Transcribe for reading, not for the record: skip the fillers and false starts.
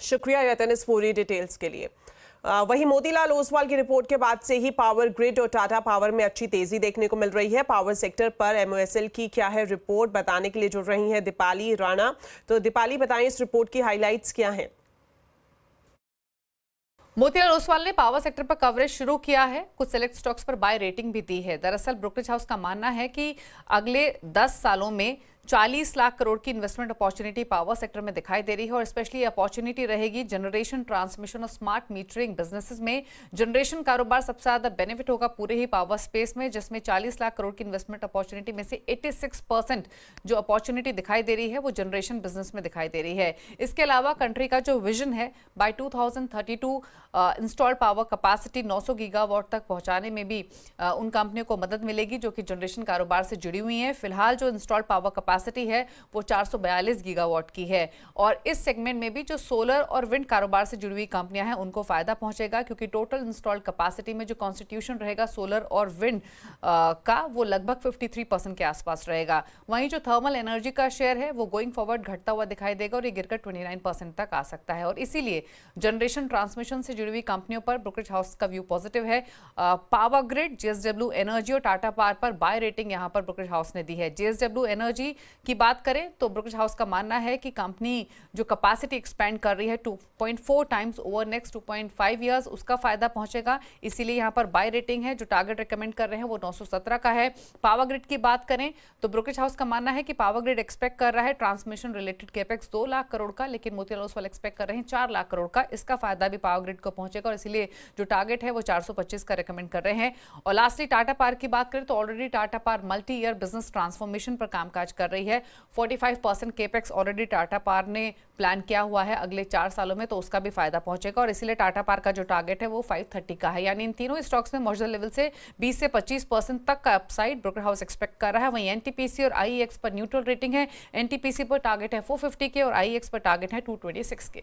शुक्रिया यतन इस पूरी डिटेल्स के लिए। वहीं मोतीलाल ओसवाल की रिपोर्ट के बाद से ही पावर ग्रिड और टाटा पावर में अच्छी तेजी देखने को मिल रही है। पावर सेक्टर पर एमओएसएल की क्या है रिपोर्ट, बताने के लिए जुड़ रही हैं दीपाली राणा। तो दीपाली, बताएं इस रिपोर्ट की हाइलाइट्स क्या हैं? मोतीलाल ओसवाल ने पावर सेक्टर पर कवरेज शुरू किया है, कुछ सेलेक्ट स्टॉक्स पर बाय रेटिंग भी दी है। दरअसल ब्रोकरेज हाउस का मानना है कि अगले 10 सालों में 40 लाख करोड़ की इन्वेस्टमेंट अपॉर्चुनिटी पावर सेक्टर में दिखाई दे रही है और स्पेशली अपॉर्चुनिटी रहेगी जनरेशन, ट्रांसमिशन और स्मार्ट मीटरिंग बिजनेसेस में। जनरेशन कारोबार सबसे ज्यादा बेनिफिट होगा पूरे ही पावर स्पेस में, जिसमें 40 लाख करोड़ की इन्वेस्टमेंट अपॉर्चुनिटी में से 86% जो अपॉर्चुनिटी दिखाई दे रही है वो जनरेशन बिजनेस में दिखाई दे रही है। इसके अलावा कंट्री का जो विजन है by 2032 installed power capacity 900 gigawatt तक पहुंचाने में भी उन कंपनियों को मदद मिलेगी जो कि जनरेशन कारोबार से जुड़ी हुई हैं। फिलहाल जो इंस्टॉल्ड पावर कैपेसिटी है वो 442 गीगावाट की है और इस सेगमेंट में भी जो सोलर और विंड कारोबार से जुड़ी हुई कंपनियां हैं उनको फायदा पहुंचेगा, क्योंकि टोटल इंस्टॉल्ड कैपेसिटी में जो कॉन्स्टिट्यूशन रहेगा सोलर और विंड का वो लगभग 53% के आसपास रहेगा। वहीं जो थर्मल एनर्जी का शेयर है वो गोइंग फॉरवर्ड घटता हुआ दिखाई देगा और ये गिरकर 29% तक आ सकता है और इसीलिए जनरेशन ट्रांसमिशन से जुड़ी हुई कंपनियों पर ब्रोकरेज हाउस का व्यू पॉजिटिव है। पावर ग्रिड, जेएसडब्ल्यू एनर्जी और टाटा पावर पर बाय रेटिंग यहां पर ब्रोकरेज हाउस ने दी है। जेएसडब्ल्यू एनर्जी की बात करें तो ब्रोकरेज हाउस का मानना है कि कंपनी जो कैपेसिटी एक्सपेंड कर रही है 2.4 टाइम्स ओवर नेक्स्ट 2.5 इयर्स, उसका फायदा पहुंचेगा, इसीलिए यहां पर बाय रेटिंग है। जो टारगेट रेकमेंड कर रहे हैं वो 917 का है। पावर ग्रिड की बात करें तो ब्रोकरेज हाउस का मानना है कि पावर ग्रिड एक्सपेक्ट कर रहा है transmission related capex 2 lakh crore का, लेकिन मोतीलाल ओसवाल एक्सपेक्ट कर रहे हैं 4 लाख करोड़ का। इसका फायदा भी पावर ग्रिड को पहुंचेगा और इसीलिए जो टारगेट है वो 425 का रेकमेंड कर रहे हैं। और लास्टली टाटा पावर की बात करें तो already Tata power multi year business transformation पर कामकाज कर रही है। 45% केपेक्स ऑलरेडी टाटा पावर ने प्लान किया हुआ है अगले 4 सालों में, तो उसका भी फायदा पहुंचेगा और इसीलिए टाटा पावर का जो टारगेट है वो 530 का है। यानी इन तीनों स्टॉक्स में मौजूदा लेवल से 20 से 25% तक का अपसाइड ब्रोकर हाउस एक्सपेक्ट कर रहा है। वहीं एनटीपीसी और आईईएक्स पर न्यूट्रल रेटिंग है। एनटीपीसी पर टारगेट है 450 के और आईईएक्स पर टारगेट है 226 के।